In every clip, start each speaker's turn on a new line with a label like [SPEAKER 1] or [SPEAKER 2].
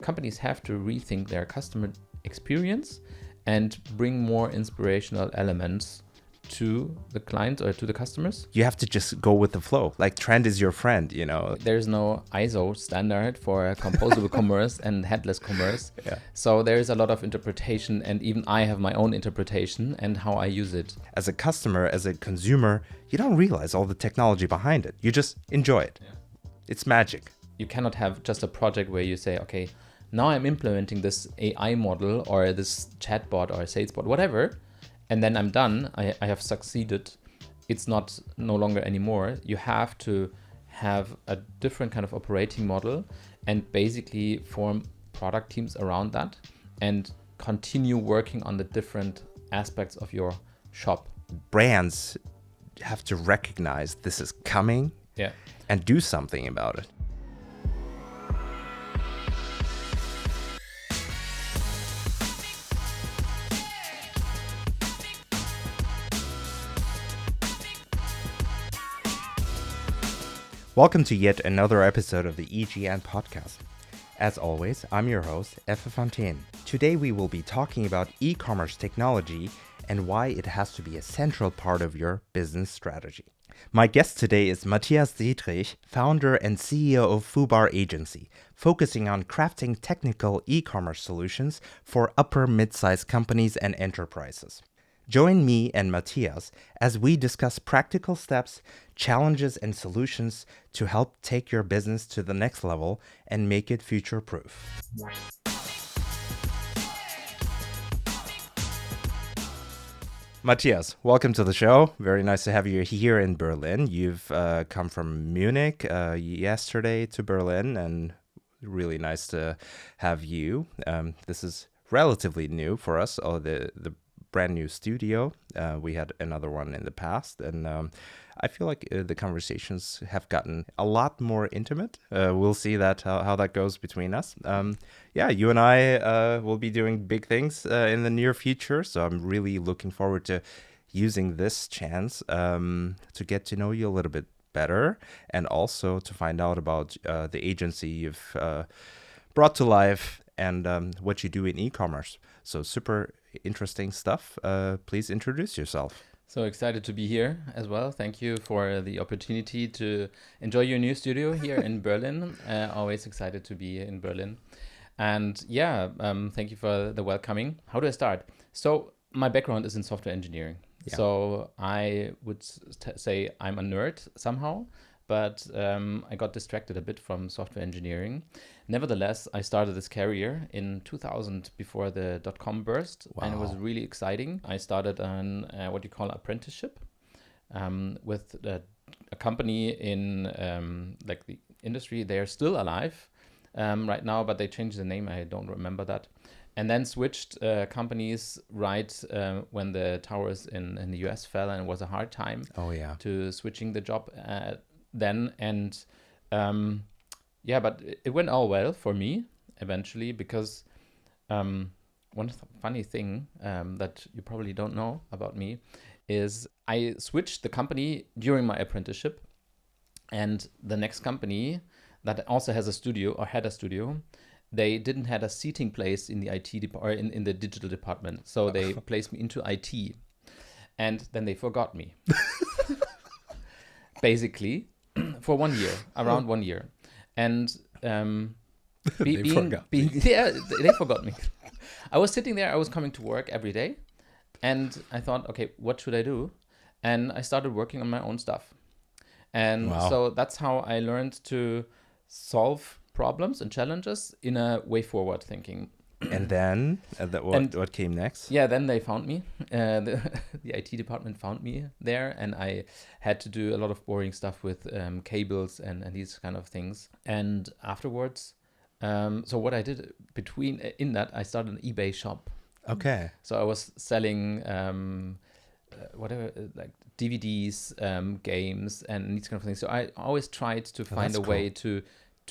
[SPEAKER 1] Companies have to rethink their customer experience and bring more inspirational elements to the clients or to the customers.
[SPEAKER 2] You have to just go with the flow. Like trend is your friend, you know.
[SPEAKER 1] There's no ISO standard for composable commerce and headless commerce.
[SPEAKER 2] Yeah.
[SPEAKER 1] So there's a lot of interpretation, and even I have my own interpretation and how I use it.
[SPEAKER 2] As a customer, as a consumer, you don't realize all the technology behind it. You just enjoy it. Yeah. It's magic.
[SPEAKER 1] You cannot have just a project where you say, okay, now I'm implementing this AI model or this chatbot or sales bot, whatever, and then I'm done. I have succeeded. It's not no longer anymore. You have to have a different kind of operating model and basically form product teams around that and continue working on the different aspects of your shop.
[SPEAKER 2] Brands have to recognize this is coming and do something about it. Welcome to yet another episode of the EGN Podcast. As always, I'm your host, Efe von Thenen. Today we will be talking about e-commerce technology and why it has to be a central part of your business strategy. My guest today is Matthias Dietrich, founder and CEO of Foobar agency, focusing on crafting technical e-commerce solutions for upper mid-size companies and enterprises. Join me and Matthias as we discuss practical steps, challenges, and solutions to help take your business to the next level and make it future-proof. Matthias, welcome to the show. Very nice to have you here in Berlin. You've come from Munich yesterday to Berlin, and really nice to have you. This is relatively new for us, the brand new studio. We had another one in the past, and I feel like the conversations have gotten a lot more intimate. We'll see that how that goes between us. You and I will be doing big things in the near future, so I'm really looking forward to using this chance to get to know you a little bit better, and also to find out about the agency you've brought to life and what you do in e-commerce. So super interesting stuff. Please introduce yourself.
[SPEAKER 1] So excited to be here as well. Thank you for the opportunity to enjoy your new studio here in Berlin. Always excited to be in Berlin. And thank you for the welcoming. How do I start? So my background is in software engineering. Yeah. So I would say I'm a nerd somehow, but I got distracted a bit from software engineering. Nevertheless, I started this career in 2000 before the .com burst, and it was really exciting. I started an what you call apprenticeship with a company in the industry. They are still alive right now, but they changed the name. I don't remember that. And then switched companies right when the towers in the US fell, and it was a hard time to switching the job then. And but it went all well for me eventually, because one funny thing that you probably don't know about me is I switched the company during my apprenticeship, and the next company that also has a studio or had a studio, they didn't have a seating place in the IT or in the digital department, so they placed me into IT, and then they forgot me. Basically, for 1 year, around 1 year. And they forgot me. I was sitting there, I was coming to work every day, and I thought, okay, what should I do? And I started working on my own stuff. And so that's how I learned to solve problems and challenges in a way forward thinking.
[SPEAKER 2] And then what came next?
[SPEAKER 1] Yeah, then they found me. The IT department found me there, and I had to do a lot of boring stuff with cables and these kind of things. And afterwards, so what I did in that, I started an eBay shop.
[SPEAKER 2] Okay.
[SPEAKER 1] So I was selling whatever, like DVDs, games, and these kind of things. So I always tried to find a way to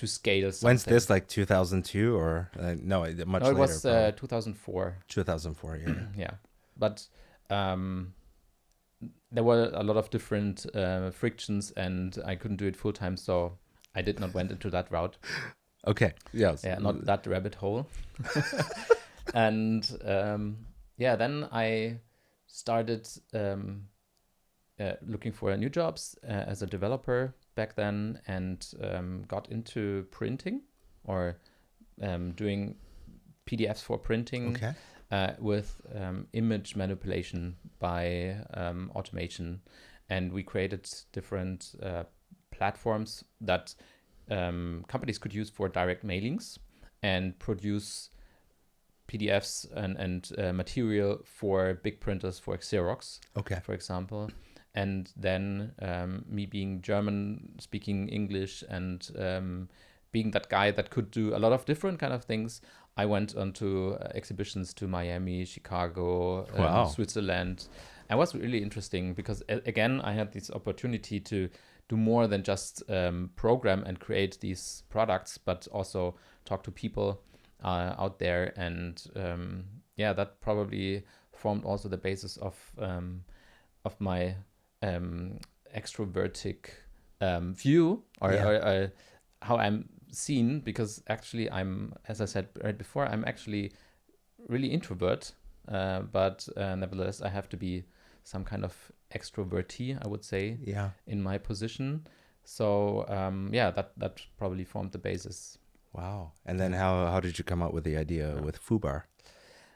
[SPEAKER 1] scale something.
[SPEAKER 2] When's this, like 2002 or no, much later?
[SPEAKER 1] No, it was 2004.
[SPEAKER 2] 2004, yeah.
[SPEAKER 1] Yeah, but there were a lot of different frictions, and I couldn't do it full time, so I did not went into that route.
[SPEAKER 2] Okay. Yes.
[SPEAKER 1] Yeah, not that rabbit hole. And then I started looking for new jobs as a developer back then, and got into printing or doing PDFs for printing
[SPEAKER 2] Okay.
[SPEAKER 1] with image manipulation by automation. And we created different platforms that companies could use for direct mailings and produce PDFs and material for big printers, for Xerox,
[SPEAKER 2] Okay.
[SPEAKER 1] for example. And then me being German, speaking English, and being that guy that could do a lot of different kind of things, I went on to exhibitions to Miami, Chicago,
[SPEAKER 2] Wow.
[SPEAKER 1] Switzerland. And it was really interesting because, again, I had this opportunity to do more than just program and create these products, but also talk to people out there. And that probably formed also the basis of my extrovertic view or how I'm seen, because actually as I said right before, I'm actually really introvert, but nevertheless I have to be some kind of extrovertee, I would say, in my position. So that probably formed the basis.
[SPEAKER 2] Wow. And then how did you come up with the idea with Foobar?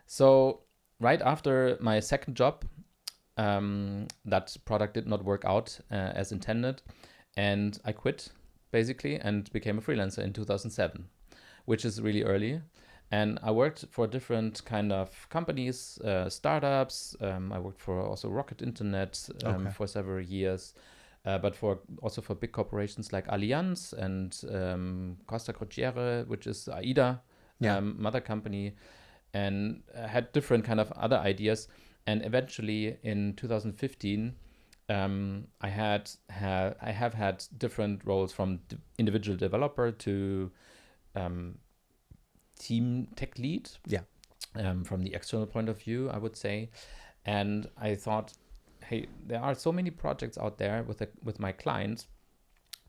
[SPEAKER 1] So right after my second job, that product did not work out as intended, and I quit basically and became a freelancer in 2007, which is really early. And I worked for different kind of companies, startups. I worked for also Rocket Internet for several years, but also for big corporations like Allianz and Costa Crociere, which is AIDA, mother company, and had different kind of other ideas. And eventually in 2015, I have had different roles, from individual developer to team tech lead. From the external point of view, I would say. And I thought, hey, there are so many projects out there with my clients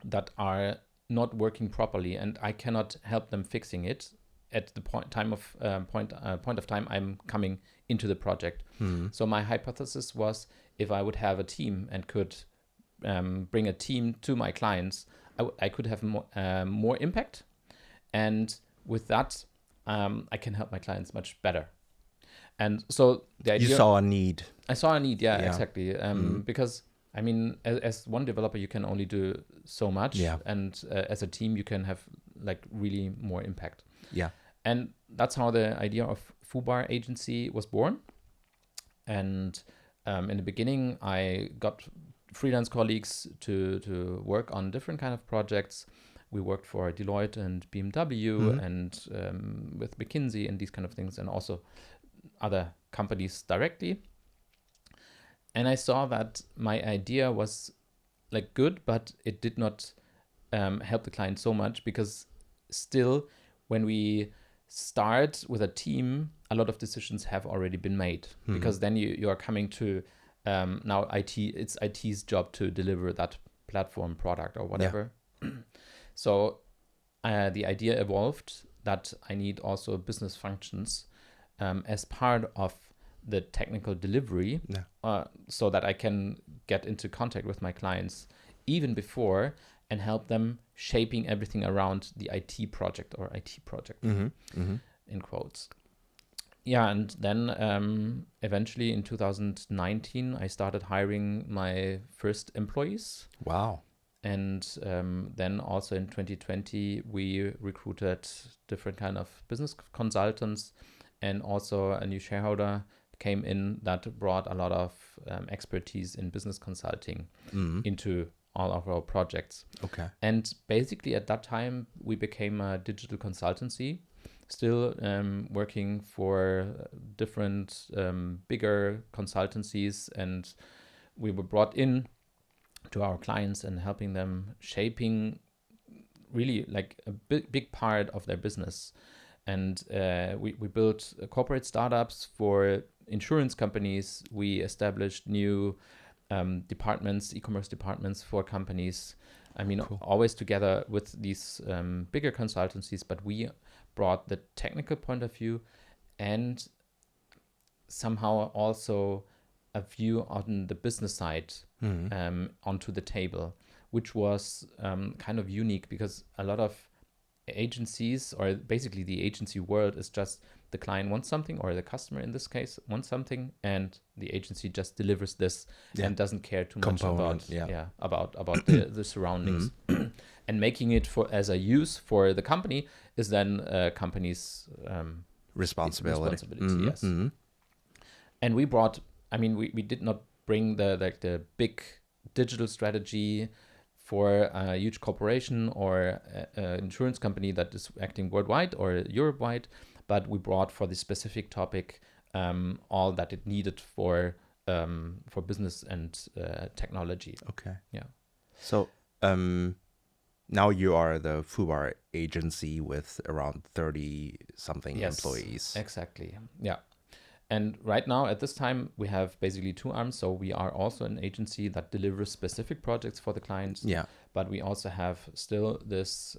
[SPEAKER 1] that are not working properly, and I cannot help them fixing it at the point of time I'm coming into the project. So my hypothesis was, if I would have a team and could bring a team to my clients, I could have more impact, and with that, I can help my clients much better. And so the idea,
[SPEAKER 2] you saw a need.
[SPEAKER 1] I saw a need, exactly. Because I mean, as one developer, you can only do so much, and as a team, you can have like really more impact. And that's how the idea of Foobar agency was born. And in the beginning, I got freelance colleagues to work on different kind of projects. We worked for Deloitte and BMW and with McKinsey and these kind of things, and also other companies directly. And I saw that my idea was like good, but it did not help the client so much, because still, when we start with a team, a lot of decisions have already been made, because then you are coming to now it's IT's job to deliver that platform product or whatever. So the idea evolved that I need also business functions as part of the technical delivery, so that I can get into contact with my clients even before and help them shaping everything around the IT project or IT project, in quotes. And then eventually in 2019, I started hiring my first employees.
[SPEAKER 2] Wow.
[SPEAKER 1] And then also in 2020, we recruited different kind of business consultants, and also a new shareholder came in that brought a lot of expertise in business consulting into all of our projects. And basically at that time, we became a digital consultancy, still working for different bigger consultancies, and we were brought in to our clients and helping them shaping really like a big part of their business. And we built corporate startups for insurance companies. We established new departments, e-commerce departments for companies. I mean,
[SPEAKER 2] Cool.
[SPEAKER 1] always together with these bigger consultancies, but we brought the technical point of view and somehow also a view on the business side onto the table, which was kind of unique because a lot of agencies, or basically the agency world, is just the client wants something, or the customer in this case wants something, and the agency just delivers this and doesn't care too much about the surroundings. And making it for as a use for the company is then company's responsibility. Yes. And we brought, I mean, we did not bring the big digital strategy for a huge corporation or an insurance company that is acting worldwide or Europe-wide, but we brought for the specific topic all that it needed for business and technology.
[SPEAKER 2] Okay.
[SPEAKER 1] Yeah.
[SPEAKER 2] So now you are the Foobar agency with around 30-something employees.
[SPEAKER 1] Exactly. Yeah. And right now, at this time, we have basically two arms. So we are also an agency that delivers specific projects for the clients.
[SPEAKER 2] Yeah.
[SPEAKER 1] But we also have still this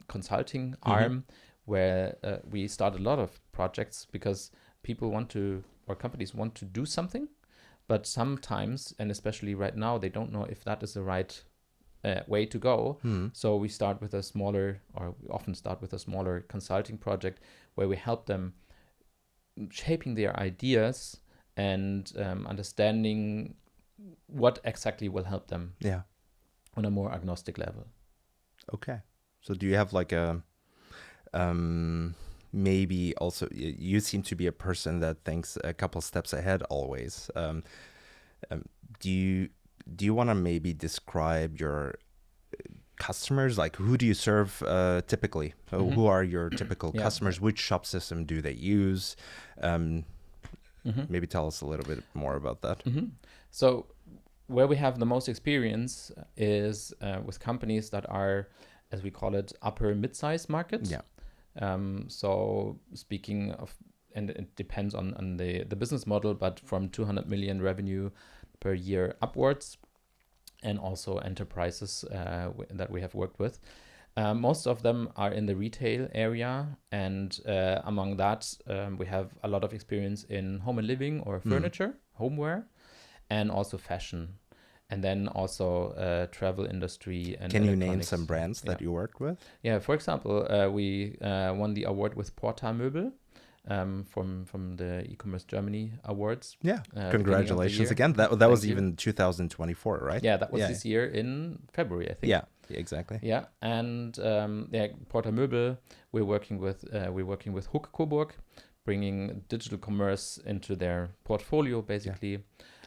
[SPEAKER 1] consulting arm where we start a lot of projects because people want to, or companies want to do something, but sometimes, and especially right now, they don't know if that is the right way to go. So we start with a smaller, or we often start with a smaller consulting project where we help them shaping their ideas and understanding what exactly will help them on a more agnostic level.
[SPEAKER 2] Okay. So do you have like a maybe also, you seem to be a person that thinks a couple steps ahead always. Do you want to maybe describe your customers? Like, who do you serve typically? So who are your typical customers? Which shop system do they use? Maybe tell us a little bit more about that.
[SPEAKER 1] So where we have the most experience is with companies that are, as we call it, upper mid-size markets. So speaking of, and it depends on the business model, but from 200 million revenue per year upwards, and also enterprises that we have worked with. Most of them are in the retail area, and among that, we have a lot of experience in home and living or furniture, homeware, and also fashion, and then also travel industry. And
[SPEAKER 2] can you name some brands that you worked with?
[SPEAKER 1] Yeah, for example, we won the award with Porta-Möbel from the e-commerce Germany awards.
[SPEAKER 2] Yeah, congratulations again. That was even 2024, right?
[SPEAKER 1] Yeah, that was this year in February, I think.
[SPEAKER 2] Yeah, exactly.
[SPEAKER 1] Yeah, and Porta-Möbel, we're working with Hook Coburg, bringing digital commerce into their portfolio, basically.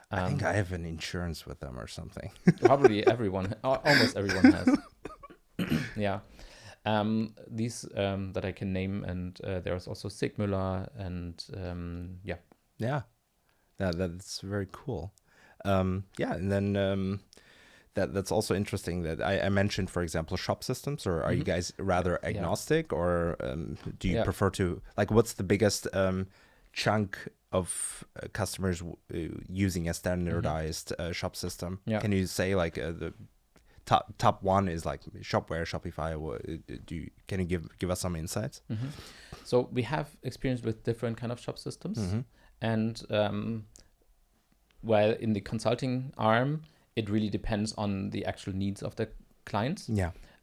[SPEAKER 2] I think I have an insurance with them or something.
[SPEAKER 1] Probably everyone, almost everyone has. Yeah. These that I can name, and there's also Sigmüller, and
[SPEAKER 2] Yeah, that's very cool. And then that's also interesting that I mentioned, for example, shop systems, or are you guys rather agnostic, or do you prefer to, like, what's the biggest chunk of customers using a standardized shop system? Can you say like the top one is like Shopware, Shopify? Can you give us some insights?
[SPEAKER 1] So we have experience with different kind of shop systems, and while in the consulting arm, it really depends on the actual needs of the clients.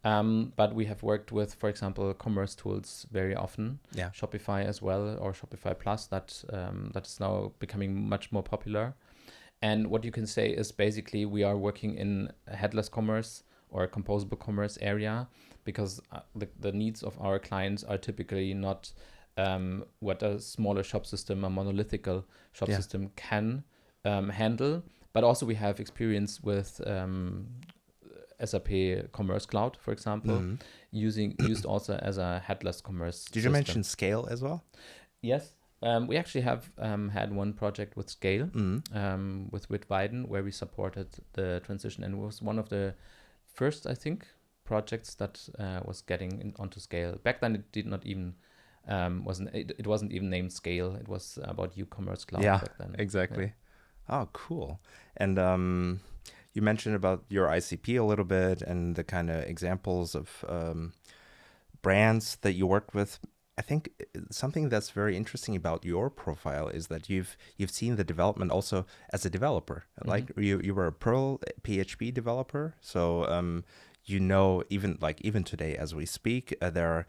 [SPEAKER 1] But we have worked with, for example, commerce tools very often. Shopify as well, or Shopify Plus. That is now becoming much more popular. And what you can say is basically we are working in a headless commerce or a composable commerce area, because the needs of our clients are typically not what a smaller shop system, a monolithical shop system can handle. But also we have experience with SAP Commerce Cloud, for example, used also as a headless commerce
[SPEAKER 2] Did you mention Scale as well?
[SPEAKER 1] Yes. We actually have had one project with Scale, with Whit Weiden, where we supported the transition, and it was one of the first, I think, projects that was getting onto Scale. Back then, it did not even it wasn't even named Scale. It was about e-commerce cloud back then.
[SPEAKER 2] Exactly. Oh, cool. And you mentioned about your ICP a little bit and the kind of examples of brands that you worked with. I think something that's very interesting about your profile is that you've seen the development also as a developer. Like you were a Perl PHP developer, so even today as we speak, there are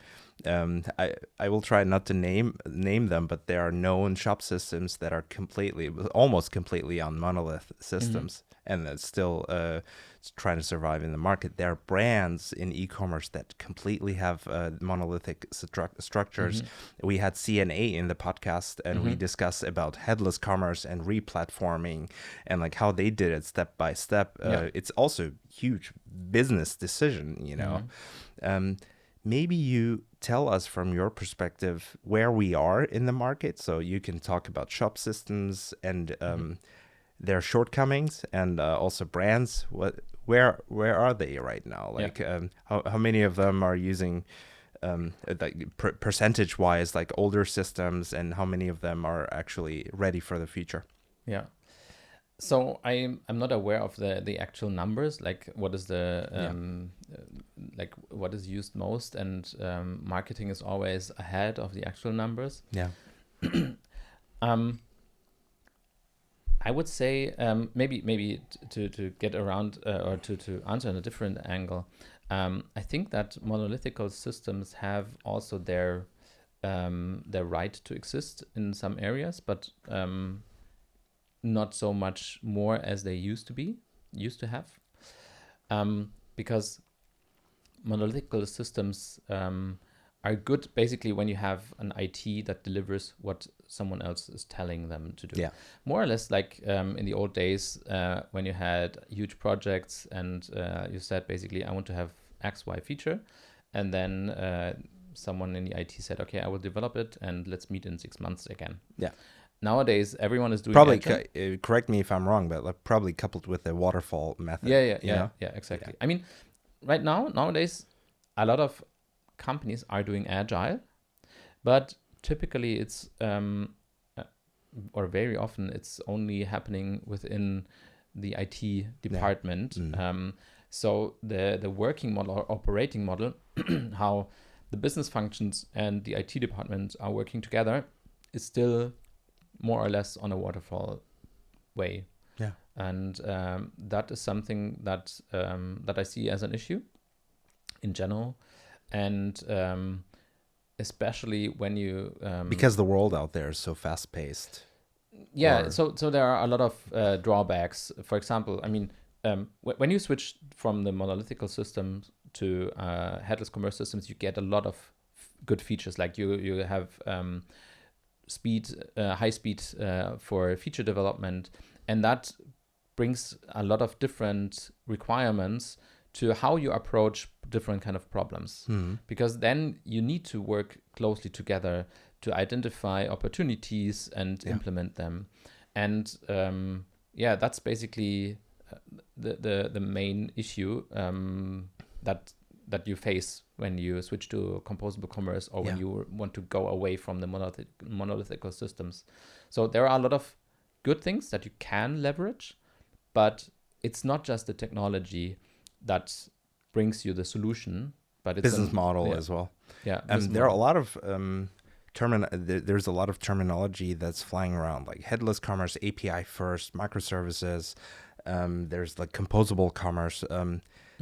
[SPEAKER 2] I will try not to name them, but there are known shop systems that are almost completely on monolith systems, and that's still trying to survive in the market. There are brands in e-commerce that completely have monolithic structures. We had CNA in the podcast, and we discussed about headless commerce and replatforming and like how they did it step by step. It's also huge business decision, you know. Maybe you tell us from your perspective where we are in the market, so you can talk about shop systems and their shortcomings, and also brands. Where are they right now? Like how many of them are using like percentage wise like older systems, and how many of them are actually ready for the future?
[SPEAKER 1] Yeah. So I'm not aware of the actual numbers, like what is the like what is used most, and marketing is always ahead of the actual numbers.
[SPEAKER 2] Yeah.
[SPEAKER 1] I would say maybe to get around or to answer in a different angle. I think that monolithical systems have also their right to exist in some areas, but not so much more as they used to have, because monolithical systems are good basically when you have an IT that delivers what someone else is telling them to do.
[SPEAKER 2] Yeah.
[SPEAKER 1] More or less like in the old days when you had huge projects and you said basically I want to have XY feature, and then someone in the IT said, okay, I will develop it and let's meet in 6 months again.
[SPEAKER 2] Yeah.
[SPEAKER 1] Nowadays, everyone is doing
[SPEAKER 2] probably correct me if I'm wrong, but like probably coupled with the waterfall method.
[SPEAKER 1] Yeah, exactly. Yeah. I mean, nowadays, a lot of companies are doing agile, but typically it's or very often it's only happening within the IT department. So the working model or operating model, how the business functions and the IT department are working together, is still more or less on a waterfall way.
[SPEAKER 2] Yeah.
[SPEAKER 1] And that is something that I see as an issue in general. And especially when you...
[SPEAKER 2] because the world out there is so fast-paced.
[SPEAKER 1] Yeah, so there are a lot of drawbacks. For example, I mean, when you switch from the monolithical systems to headless commerce systems, you get a lot of good features. Like you have... high speed for feature development, and that brings a lot of different requirements to how you approach different kind of problems, because then you need to work closely together to identify opportunities and implement them. And that's basically the main issue that you face when you switch to composable commerce, or when you want to go away from the monolithical systems. So there are a lot of good things that you can leverage, but it's not just the technology that brings you the solution, but it's
[SPEAKER 2] business model as well.
[SPEAKER 1] Yeah,
[SPEAKER 2] there are a lot of there's a lot of terminology that's flying around, like headless commerce, API first, microservices. There's like composable commerce.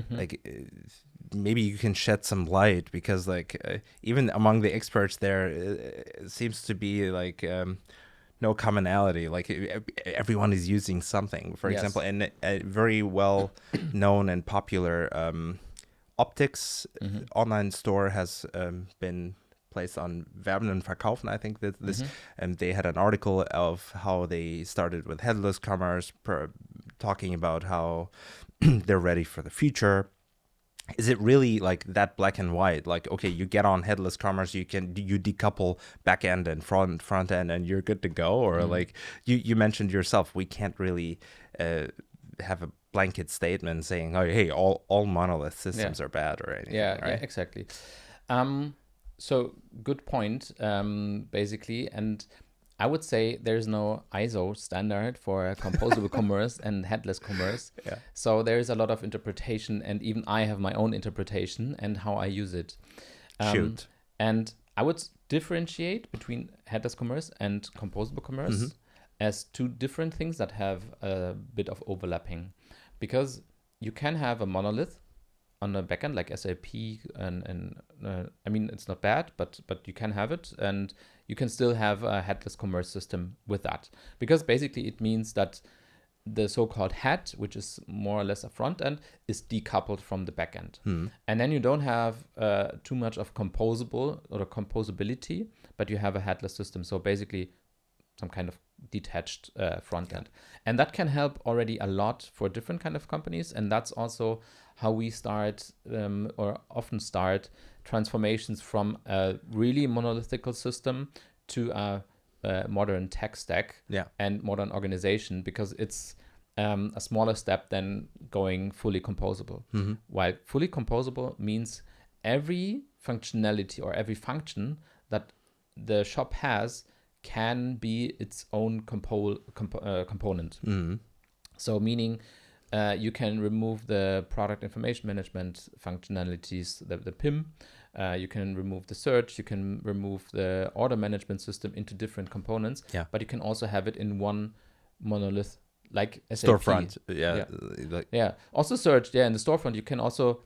[SPEAKER 2] Like maybe you can shed some light, because like even among the experts there, it seems to be like no commonality. Like everyone is using something. For example, and a very well known and popular optics online store has been placed on Werben und Verkaufen. I think that this, and they had an article of how they started with headless commerce, talking about how they're ready for the future. Is it really like that black and white? Like, okay, you get on headless commerce, you decouple back end and front end, and you're good to go? Or like you mentioned yourself, we can't really have a blanket statement saying, oh, hey, all monolith systems are bad or anything.
[SPEAKER 1] Yeah,
[SPEAKER 2] right?
[SPEAKER 1] Yeah, exactly. So good point, basically. And I would say there's no ISO standard for composable commerce and headless commerce.
[SPEAKER 2] Yeah.
[SPEAKER 1] So there is a lot of interpretation, and even I have my own interpretation and how I use it.
[SPEAKER 2] Shoot.
[SPEAKER 1] And I would differentiate between headless commerce and composable commerce as two different things that have a bit of overlapping, because you can have a monolith on the backend like SAP, and I mean, it's not bad, but you can have it, and you can still have a headless commerce system with that, because basically it means that the so-called head, which is more or less a front end, is decoupled from the back end. And then you don't have too much of composable or composability, but you have a headless system. So basically some kind of detached front end. And that can help already a lot for different kind of companies. And that's also how we start or often start transformations from a really monolithical system to a modern tech stack and modern organization, because it's a smaller step than going fully composable. While fully composable means every functionality or every function that the shop has can be its own component. So meaning you can remove the product information management functionalities, the PIM. You can remove the search, you can remove the order management system into different components, but you can also have it in one monolith, like SAP.
[SPEAKER 2] Storefront.
[SPEAKER 1] Also search, in the storefront, you can also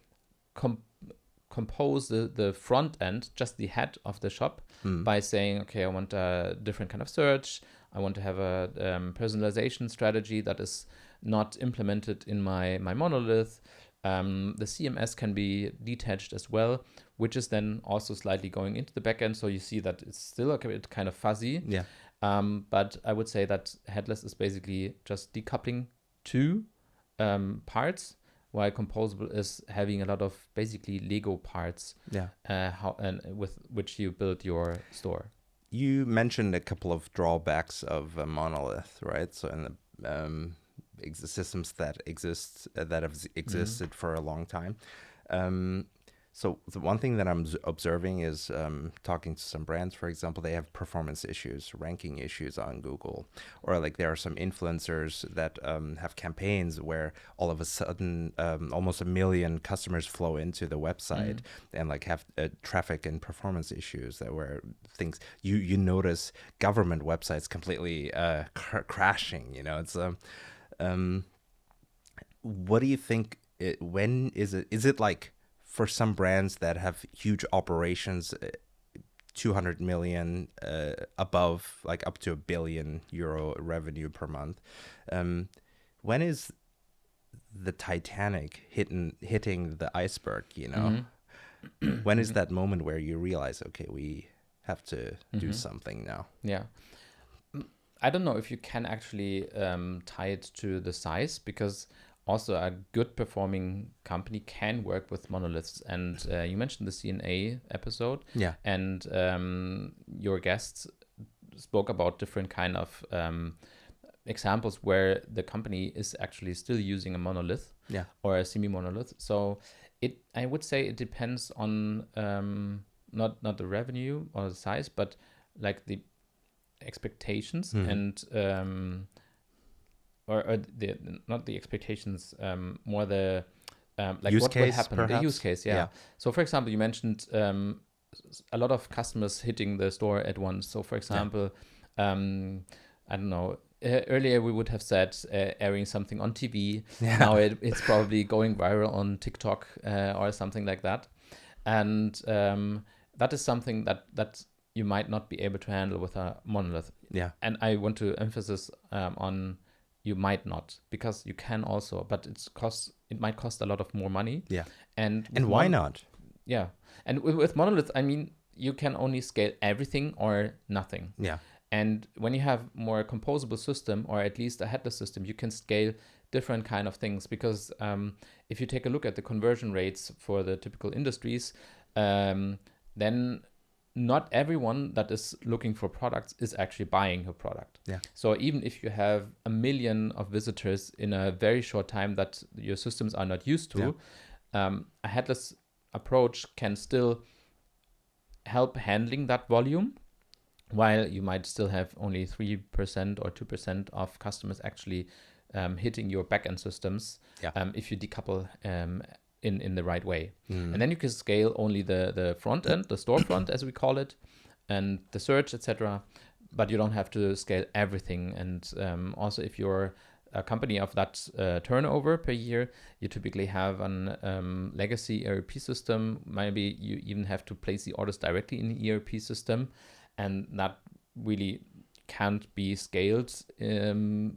[SPEAKER 1] compose the front end, just the head of the shop, by saying, okay, I want a different kind of search. I want to have a personalization strategy that is not implemented in my monolith. The CMS can be detached as well, which is then also slightly going into the backend. So you see that it's still a bit kind of fuzzy. But I would say that headless is basically just decoupling two parts, while composable is having a lot of basically Lego parts, with which you build your store.
[SPEAKER 2] You mentioned a couple of drawbacks of a monolith, right? So in the systems that have existed for a long time. So the one thing that I'm observing is talking to some brands, for example, they have performance issues, ranking issues on Google, or like there are some influencers that have campaigns where all of a sudden almost 1 million customers flow into the website and like have traffic and performance issues that where things you notice government websites completely crashing. You know, it's what do you think? When is it like? For some brands that have huge operations, 200 million above, like up to €1 billion revenue per month, when is the Titanic hitting the iceberg? You know, when is that moment where you realize, okay, we have to do something now?
[SPEAKER 1] Yeah, I don't know if you can actually tie it to the size, because also a good performing company can work with monoliths. And you mentioned the CNA episode, and your guests spoke about different kind of examples where the company is actually still using a monolith or a semi-monolith. So I would say it depends on not the revenue or the size, but like the expectations and or the not the expectations, more the like
[SPEAKER 2] use
[SPEAKER 1] what
[SPEAKER 2] case,
[SPEAKER 1] would happen,
[SPEAKER 2] perhaps?
[SPEAKER 1] the use case. So for example, you mentioned a lot of customers hitting the store at once. So for example, I don't know, earlier we would have said airing something on TV. Now it's probably going viral on TikTok or something like that. And that is something that you might not be able to handle with a monolith. And I want to emphasize on you might not, because you can also, but it might cost a lot of more money. And
[SPEAKER 2] why not?
[SPEAKER 1] And with monolith, I mean, you can only scale everything or nothing. And when you have more composable system, or at least a headless system, you can scale different kind of things, because if you take a look at the conversion rates for the typical industries, then not everyone that is looking for products is actually buying your product. So even if you have 1 million of visitors in a very short time that your systems are not used to, a headless approach can still help handling that volume, while you might still have only 3% or 2% of customers actually hitting your backend systems if you decouple in the right way. And then you can scale only the front end, the storefront as we call it, and the search, etc. But you don't have to scale everything. And also, if you're a company of that turnover per year, you typically have an legacy ERP system. Maybe you even have to place the orders directly in the ERP system, and that really can't be scaled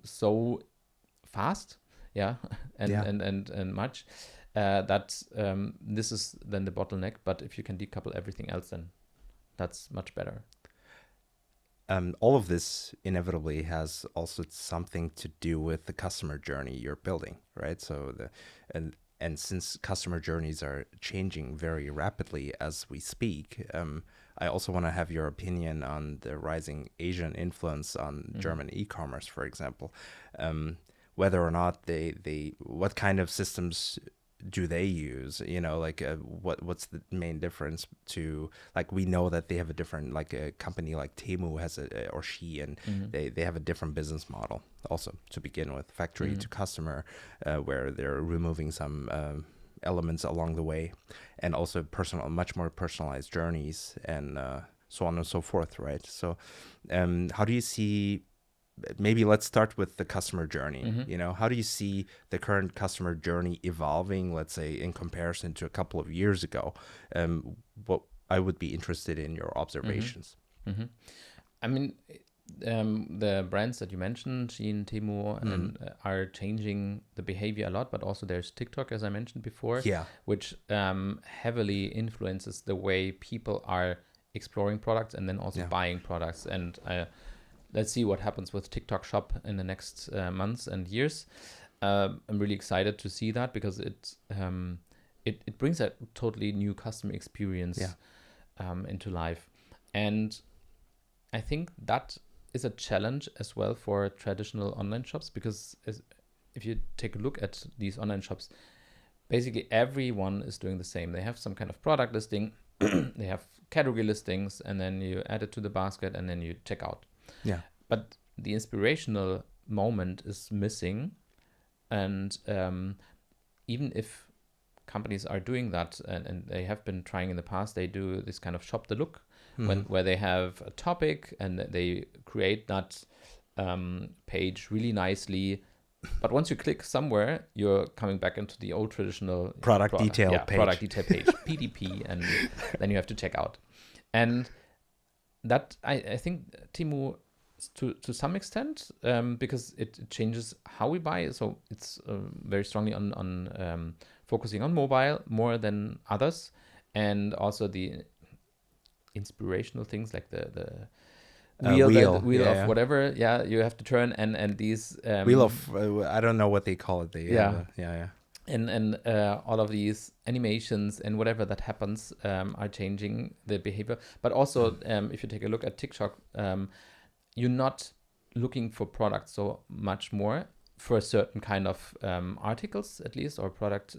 [SPEAKER 1] so fast, and much. That this is then the bottleneck. But if you can decouple everything else, then that's much better.
[SPEAKER 2] All of this inevitably has also something to do with the customer journey you're building, right? So and since customer journeys are changing very rapidly as we speak, I also want to have your opinion on the rising Asian influence on German e-commerce, for example. Whether or not they what kind of systems do they use, like what's the main difference to, like, we know that they have a different, like a company like Temu has or Shein, they have a different business model also to begin with, factory to customer, where they're removing some elements along the way, and also much more personalized journeys, and so on and so forth, right? So how do you see, maybe let's start with the customer journey. How do you see the current customer journey evolving, let's say, in comparison to a couple of years ago? What I would be interested in your observations.
[SPEAKER 1] I mean, the brands that you mentioned, Shein, Temu, and are changing the behavior a lot, but also there's TikTok, as I mentioned before, which heavily influences the way people are exploring products and then also buying products. And let's see what happens with TikTok Shop in the next months and years. I'm really excited to see that, because it brings a totally new customer experience into life. And I think that is a challenge as well for traditional online shops, because if you take a look at these online shops, basically everyone is doing the same. They have some kind of product listing, they have category listings, and then you add it to the basket and then you check out. But the inspirational moment is missing. And even if companies are doing that, and they have been trying in the past, they do this kind of shop the look, where they have a topic and they create that page really nicely. But once you click somewhere, you're coming back into the old traditional
[SPEAKER 2] product detail page,
[SPEAKER 1] PDP, and then you have to check out. And that, I think Temu, to some extent, because it changes how we buy. So it's very strongly on focusing on mobile more than others, and also the inspirational things like the wheel of whatever. You have to turn, and these
[SPEAKER 2] wheel of I don't know what they call it.
[SPEAKER 1] And all of these animations and whatever that happens are changing the behavior. But also, if you take a look at TikTok, you're not looking for products so much more for a certain kind of articles, at least, or product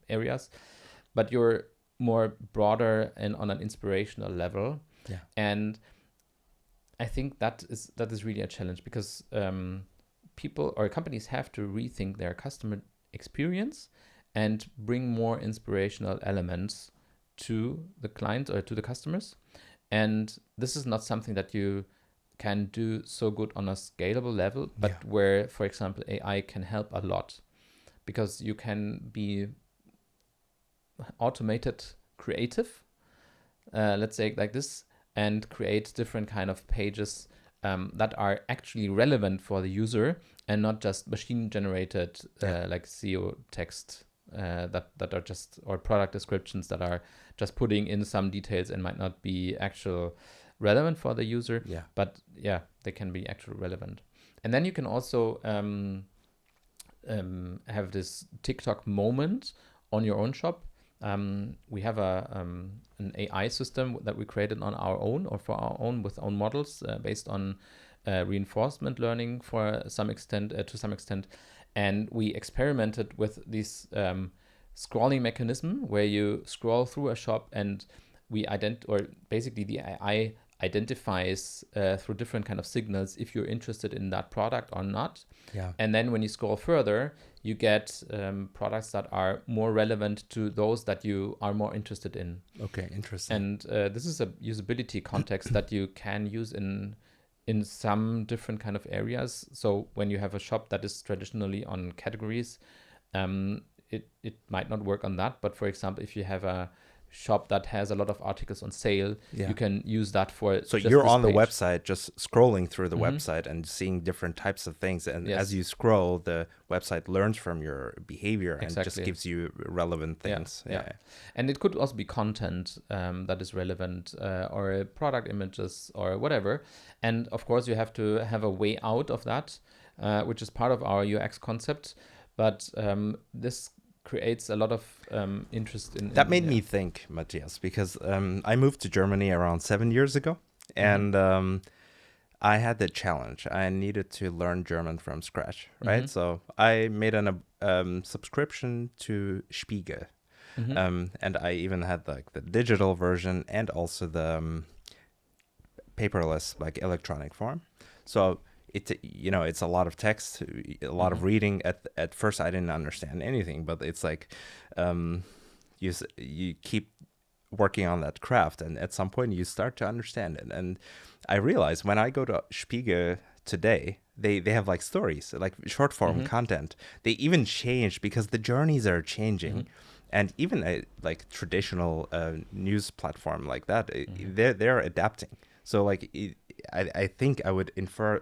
[SPEAKER 1] areas, but you're more broader and on an inspirational level. And I think that is really a challenge, because people or companies have to rethink their customer experience and bring more inspirational elements to the clients or to the customers. And this is not something that you can do so good on a scalable level, but where, for example, AI can help a lot, because you can be automated creative, let's say like this, and create different kind of pages that are actually relevant for the user, and not just machine generated like SEO text that are just, or product descriptions that are just putting in some details and might not be actual relevant for the user, but they can be actually relevant. And then you can also have this TikTok moment on your own shop. We have an AI system that we created on our own, or for our own, with own models based on reinforcement learning to some extent, and we experimented with this scrolling mechanism where you scroll through a shop, and basically the AI identifies through different kind of signals if you're interested in that product or not.
[SPEAKER 2] Yeah.
[SPEAKER 1] And then when you scroll further, you get products that are more relevant to those that you are more interested in.
[SPEAKER 2] Okay, interesting.
[SPEAKER 1] And this is a usability context that you can use in some different kind of areas. So when you have a shop that is traditionally on categories, it might not work on that. But for example, if you have a shop that has a lot of articles on sale, you can use that for.
[SPEAKER 2] So you're on the website, just scrolling through the website and seeing different types of things. And as you scroll, the website learns from your behavior and just gives you relevant things.
[SPEAKER 1] Yeah. And it could also be content that is relevant or product images or whatever. And of course, you have to have a way out of that, which is part of our UX concept. But this creates a lot of interest in
[SPEAKER 2] that. Made me think, Matthias, because I moved to Germany around 7 years ago, and I had the challenge. I needed to learn German from scratch, right? So I made a subscription to Spiegel, and I even had like the digital version and also the paperless, like electronic form. So it's a lot of text, a lot of reading. At first, I didn't understand anything, but it's like you keep working on that craft, and at some point you start to understand it. And I realize when I go to Spiegel today, they have like stories, like short form content. They even change because the journeys are changing. And even a like traditional news platform like that, they're adapting. So like I think I would infer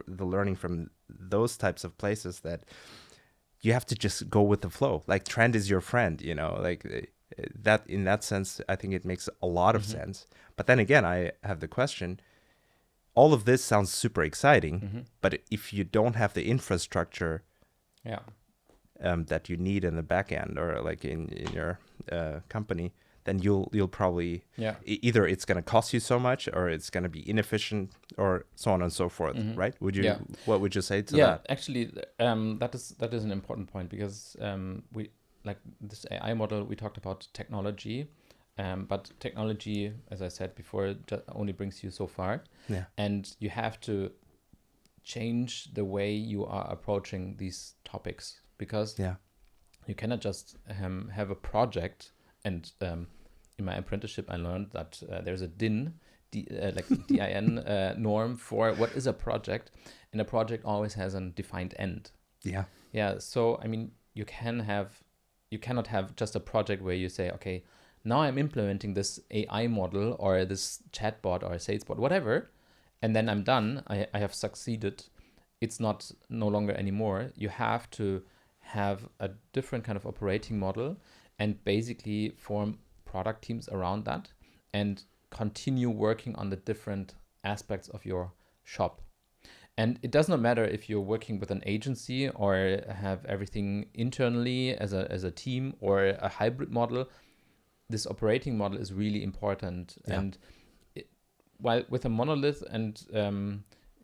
[SPEAKER 2] the learning from those types of places that you have to just go with the flow. Like trend is your friend, like that. In that sense, I think it makes a lot of sense. But then again, I have the question, all of this sounds super exciting, but if you don't have the infrastructure that you need in the back end or like in your company, then you'll probably either it's going to cost you so much or it's going to be inefficient or so on and so forth, right? What would you say to that?
[SPEAKER 1] Yeah, actually, that is an important point because we like this AI model. We talked about technology, but technology, as I said before, only brings you so far, and you have to change the way you are approaching these topics because you cannot just have a project. And in my apprenticeship, I learned that there's a DIN, like DIN norm for what is a project, and a project always has a defined end. Yeah. So I mean, you cannot have just a project where you say, okay, now I'm implementing this AI model or this chatbot or salesbot, whatever, and then I'm done. I have succeeded. It's no longer anymore. You have to have a different kind of operating model and basically form product teams around that and continue working on the different aspects of your shop. And it does not matter if you're working with an agency or have everything internally as a team or a hybrid model. This operating model is really important. And while with a monolith and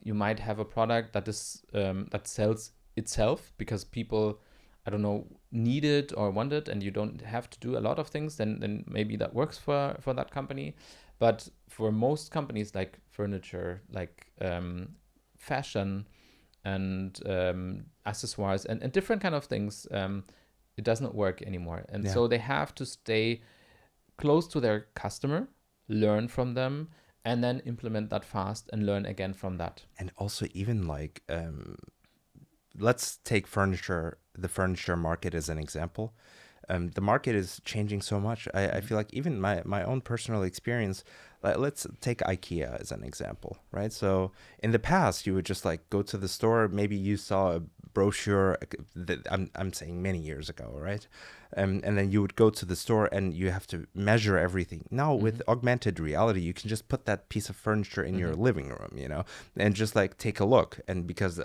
[SPEAKER 1] you might have a product that is that sells itself because people, I don't know, need it or want it, and you don't have to do a lot of things, then maybe that works for that company. But for most companies like furniture, like fashion and accessoires and different kind of things, it does not work anymore. And so they have to stay close to their customer, learn from them, and then implement that fast and learn again from that.
[SPEAKER 2] And also even like, let's take the furniture market as an example. The market is changing so much. I feel like even my own personal experience, like let's take IKEA as an example, right? So in the past, you would just like go to the store. Maybe you saw a brochure that I'm saying many years ago, right? And then you would go to the store and you have to measure everything. Now with augmented reality, you can just put that piece of furniture in your living room, and just like take a look. And because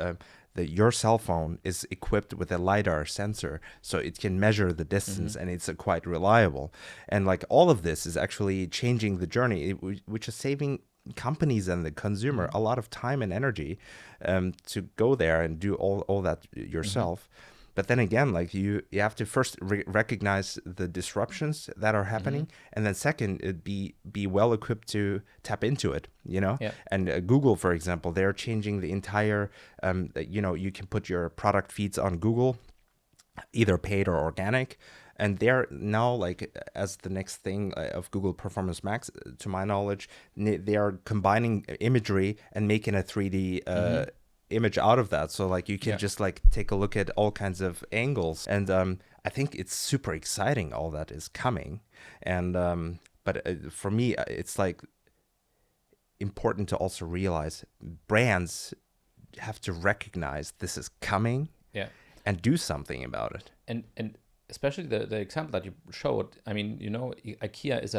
[SPEAKER 2] your cell phone is equipped with a LiDAR sensor, so it can measure the distance and it's quite reliable. And like all of this is actually changing the journey, which is saving companies and the consumer a lot of time and energy to go there and do all that yourself. But then again, like you have to first recognize the disruptions that are happening, and then second, be well equipped to tap into it.
[SPEAKER 1] Yeah.
[SPEAKER 2] And Google, for example, they're changing the entire. You can put your product feeds on Google, either paid or organic. And they're now, like, as the next thing of Google Performance Max, to my knowledge, they are combining imagery and making a 3D image out of that. So, like, you can just, like, take a look at all kinds of angles. And I think it's super exciting, all that is coming. And but for me, it's, like, important to also realize brands have to recognize this is coming and do something about it.
[SPEAKER 1] And especially the example that you showed, I mean, IKEA is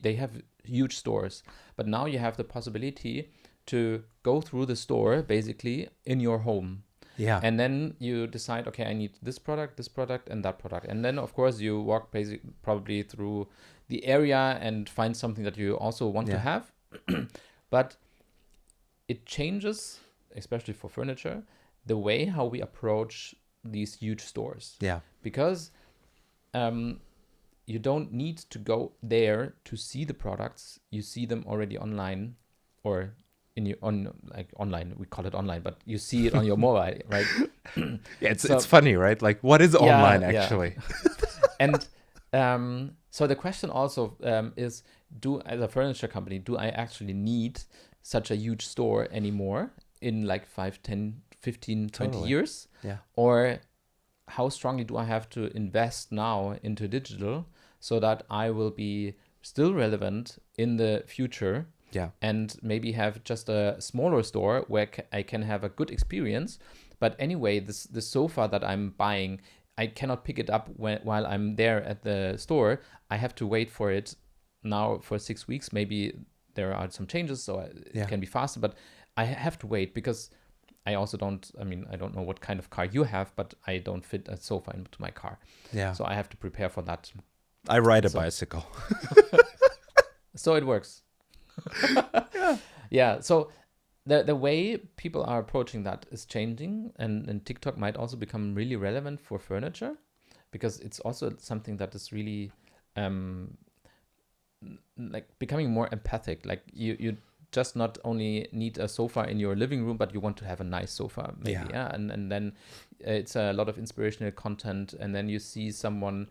[SPEAKER 1] they have huge stores, but now you have the possibility to go through the store basically in your home.
[SPEAKER 2] Yeah.
[SPEAKER 1] And then you decide, okay, I need this product, and that product. And then, of course, you walk probably through the area and find something that you also want to have. But it changes, especially for furniture, the way how we approach these huge stores.
[SPEAKER 2] Yeah.
[SPEAKER 1] Because you don't need to go there to see the products. You see them already online, or online. We call it online, but you see it on your mobile, right?
[SPEAKER 2] Yeah, it's funny, right? Like, what is online actually?
[SPEAKER 1] And so the question also is, as a furniture company, do I actually need such a huge store anymore in like 5, 10, 15, 20 years?
[SPEAKER 2] Yeah.
[SPEAKER 1] Or how strongly do I have to invest now into digital so that I will be still relevant in the future?
[SPEAKER 2] Yeah.
[SPEAKER 1] And maybe have just a smaller store where I can have a good experience. But anyway, the sofa that I'm buying, I cannot pick it up while I'm there at the store. I have to wait for it now for 6 weeks. Maybe there are some changes, so it can be faster. But I have to wait because I also don't know what kind of car you have, but I don't fit a sofa into my car.
[SPEAKER 2] Yeah.
[SPEAKER 1] So I have to prepare for that.
[SPEAKER 2] I ride a bicycle.
[SPEAKER 1] So it works. Yeah. So the way people are approaching that is changing, and TikTok might also become really relevant for furniture, because it's also something that is really like becoming more empathic. Like you just not only need a sofa in your living room, but you want to have a nice sofa, maybe. Yeah. And then it's a lot of inspirational content, and then you see someone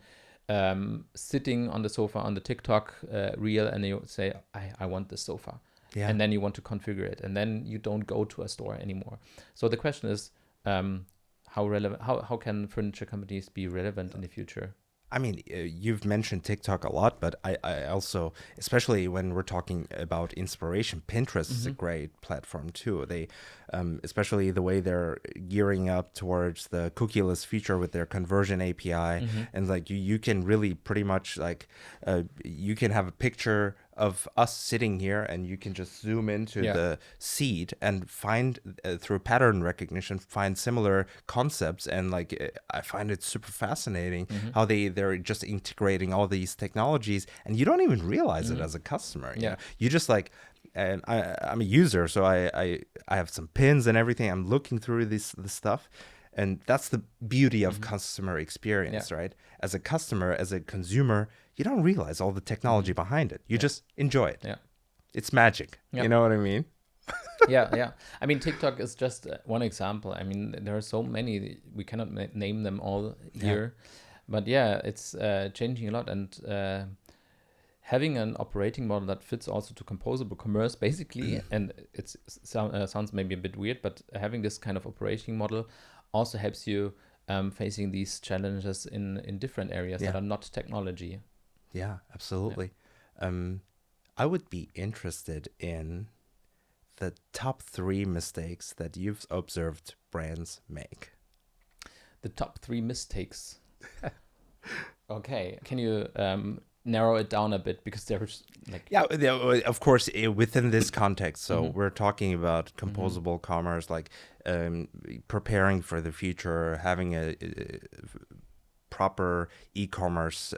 [SPEAKER 1] sitting on the sofa on the TikTok reel, and you say, I want this sofa. Yeah. And then you want to configure it, and then you don't go to a store anymore. So the question is, how can furniture companies be relevant in the future?
[SPEAKER 2] I mean, you've mentioned TikTok a lot, but I also, especially when we're talking about inspiration, Pinterest is a great platform too. They, especially the way they're gearing up towards the cookieless feature with their conversion API, and like you can really pretty much like, you can have a picture of us sitting here, and you can just zoom into the seat and find through pattern recognition, find similar concepts. And like, I find it super fascinating how they're just integrating all these technologies, and you don't even realize it as a customer. You know? You just like, and I'm a user, so I have some pins and everything. I'm looking through this stuff. And that's the beauty of customer experience, right? As a customer, as a consumer, you don't realize all the technology behind it. You just enjoy it.
[SPEAKER 1] Yeah.
[SPEAKER 2] It's magic. Yeah. You know what I mean?
[SPEAKER 1] Yeah. I mean, TikTok is just one example. I mean, there are so many. We cannot name them all here. Yeah. But yeah, it's changing a lot. And having an operating model that fits also to composable commerce, basically, and it sounds maybe a bit weird, but having this kind of operating model also helps you facing these challenges in different areas that are not technology.
[SPEAKER 2] Yeah, absolutely. Yeah. I would be interested in the top 3 mistakes that you've observed brands make.
[SPEAKER 1] The top 3 mistakes. Okay. Can you narrow it down a bit, because there's like...
[SPEAKER 2] Yeah, of course, within this context. So we're talking about composable commerce, like preparing for the future, having a proper e-commerce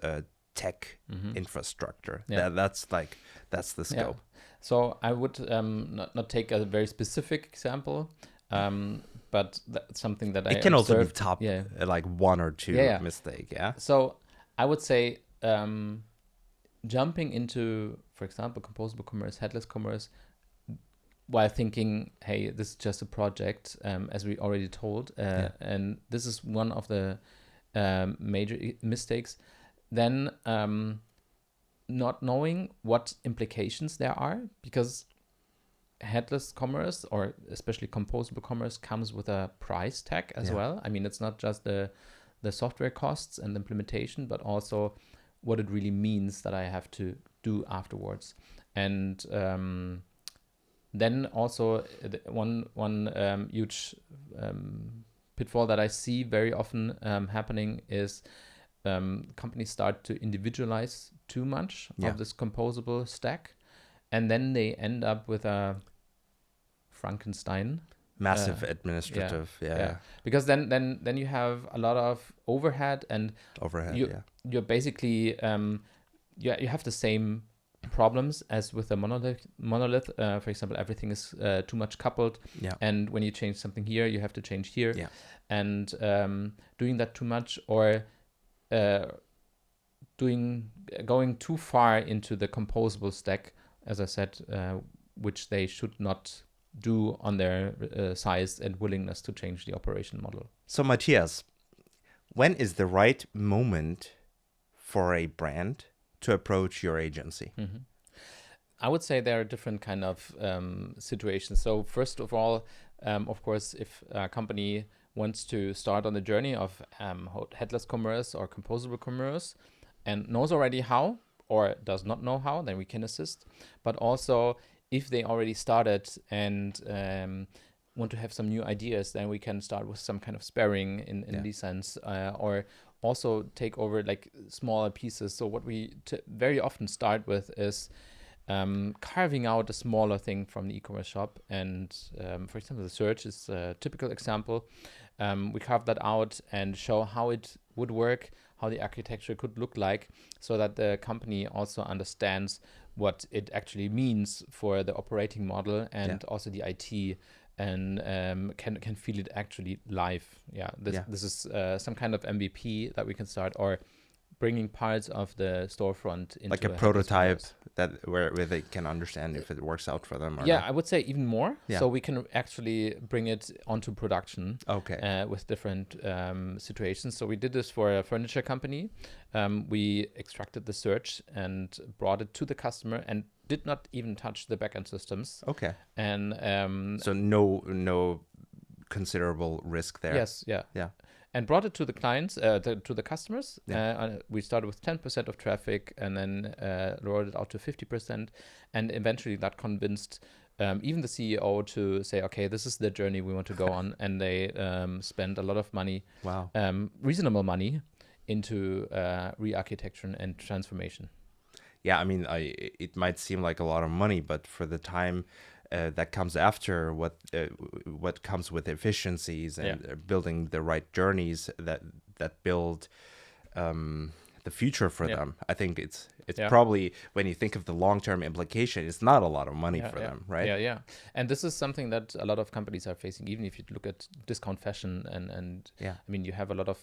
[SPEAKER 2] tech infrastructure. Yeah. That's the scope.
[SPEAKER 1] Yeah. So I would not take a very specific example, but that's something that I
[SPEAKER 2] It can also be
[SPEAKER 1] observed.
[SPEAKER 2] top,
[SPEAKER 1] Yeah.
[SPEAKER 2] like 1 or 2
[SPEAKER 1] Yeah.
[SPEAKER 2] mistake. Yeah.
[SPEAKER 1] So I would say jumping into, for example, composable commerce, headless commerce, while thinking, hey, this is just a project, as we already told, and this is one of the major mistakes. Then not knowing what implications there are, because headless commerce, or especially composable commerce, comes with a price tag as well. I mean, it's not just the software costs and implementation, but also what it really means that I have to do afterwards. And then also one huge pitfall that I see very often happening is companies start to individualize too much of this composable stack, and then they end up with a Frankenstein.
[SPEAKER 2] Massive administrative,
[SPEAKER 1] Because then you have a lot of overhead, and you're basically you have the same problems as with a monolith. For example, everything is too much coupled, and when you change something here, you have to change here, and doing that too much, or going too far into the composable stack, as I said, which they should not do on their size and willingness to change the operation model.
[SPEAKER 2] So Matthias, when is the right moment for a brand to approach your agency?
[SPEAKER 1] Mm-hmm. I would say there are different kind of situations. So first of all, of course, if a company wants to start on the journey of headless commerce or composable commerce and knows already how, or does not know how, then we can assist. But also, if they already started and want to have some new ideas, then we can start with some kind of sparring in this sense, or also take over like smaller pieces. So what we very often start with is carving out a smaller thing from the e-commerce shop. And for example, the search is a typical example. We carve that out and show how it would work, how the architecture could look like, so that the company also understands what it actually means for the operating model and also the IT, and can feel it actually live. This is some kind of MVP that we can start, or bringing parts of the storefront into
[SPEAKER 2] like a prototype that where they can understand if it works out for them or not.
[SPEAKER 1] I would say even more. So we can actually bring it onto production with different situations. So we did this for a furniture company. We extracted the search and brought it to the customer and did not even touch the backend systems. And
[SPEAKER 2] so no considerable risk there.
[SPEAKER 1] And brought it to the clients, to the customers. We started with 10% of traffic, and then lowered it out to 50%. And eventually that convinced even the CEO to say, okay, this is the journey we want to go on. And they spent a lot of money, reasonable money, into re-architecture and transformation.
[SPEAKER 2] Yeah, I mean, it might seem like a lot of money, but for the time that comes after, what comes with efficiencies and building the right journeys that build the future for them, I think it's probably, when you think of the long-term implication, it's not a lot of money for them, right?
[SPEAKER 1] And this is something that a lot of companies are facing. Even if you look at discount fashion and I mean, you have a lot of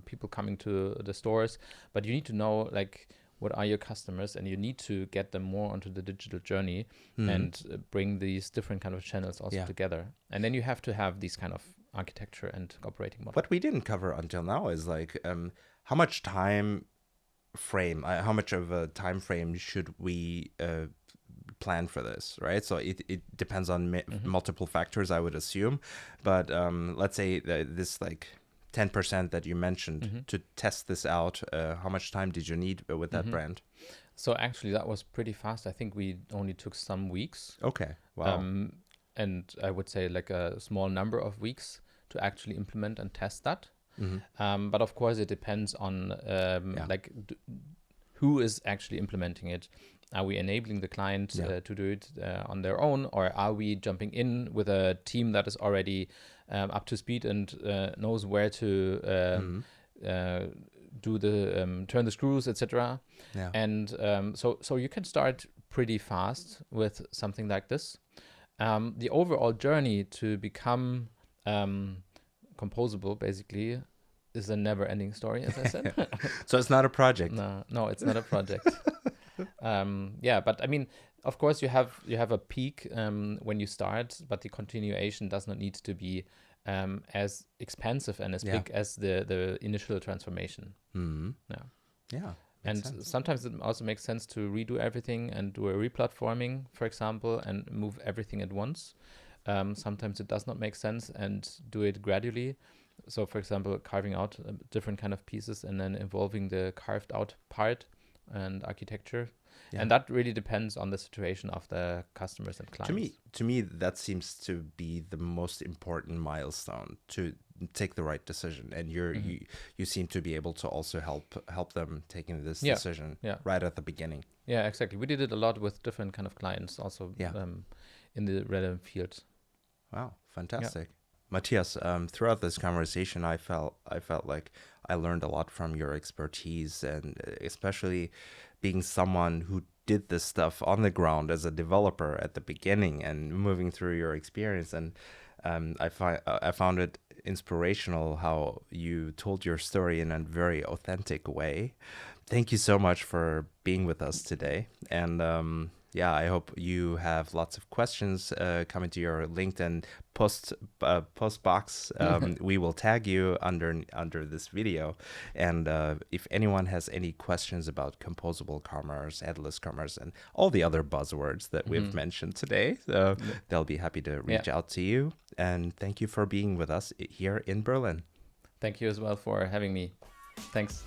[SPEAKER 1] people coming to the stores, but you need to know, like, what are your customers, and you need to get them more onto the digital journey and bring these different kind of channels also together. And then you have to have these kind of architecture and operating model.
[SPEAKER 2] What we didn't cover until now is like how much time frame, how much of a time frame should we plan for this, right? So it depends on multiple factors, I would assume. But let's say this like 10% that you mentioned to test this out, how much time did you need with that brand?
[SPEAKER 1] So actually that was pretty fast. I think we only took some weeks.
[SPEAKER 2] Okay. Wow.
[SPEAKER 1] And I would say like a small number of weeks to actually implement and test that. But of course it depends on who is actually implementing it. Are we enabling the client to do it on their own, or are we jumping in with a team that is already up to speed and knows where to do the turn the screws, etc. And so you can start pretty fast with something like this. The overall journey to become Composable basically is a never-ending story, as I said.
[SPEAKER 2] So it's not a project.
[SPEAKER 1] No, it's not a project. But I mean, of course, you have a peak when you start, but the continuation does not need to be as expensive and as big as the initial transformation.
[SPEAKER 2] Yeah.
[SPEAKER 1] And sometimes it also makes sense to redo everything and do a replatforming, for example, and move everything at once. Sometimes it does not make sense and do it gradually. So, for example, carving out different kind of pieces and then involving the carved out part and architecture. Yeah. And that really depends on the situation of the customers and clients.
[SPEAKER 2] To me, that seems to be the most important milestone to take the right decision. And you seem to be able to also help them taking this decision right at the beginning.
[SPEAKER 1] Yeah, exactly. We did it a lot with different kind of clients also in the relevant fields.
[SPEAKER 2] Wow, fantastic. Yeah. Matthias, throughout this conversation, I felt like I learned a lot from your expertise, and especially being someone who did this stuff on the ground as a developer at the beginning and moving through your experience. And I found it inspirational how you told your story in a very authentic way. Thank you so much for being with us today. And I hope you have lots of questions coming to your LinkedIn post box. We will tag you under this video. And if anyone has any questions about composable commerce, headless commerce, and all the other buzzwords that we've mentioned today, they'll be happy to reach out to you. And thank you for being with us here in Berlin.
[SPEAKER 1] Thank you as well for having me. Thanks.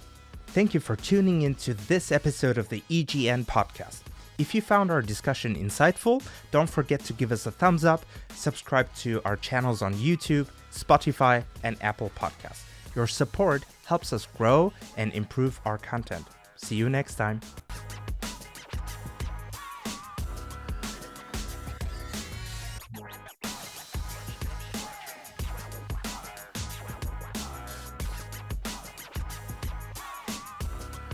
[SPEAKER 2] Thank you for tuning into this episode of the EGN Podcast. If you found our discussion insightful, don't forget to give us a thumbs up, subscribe to our channels on YouTube, Spotify, and Apple Podcasts. Your support helps us grow and improve our content. See you next time.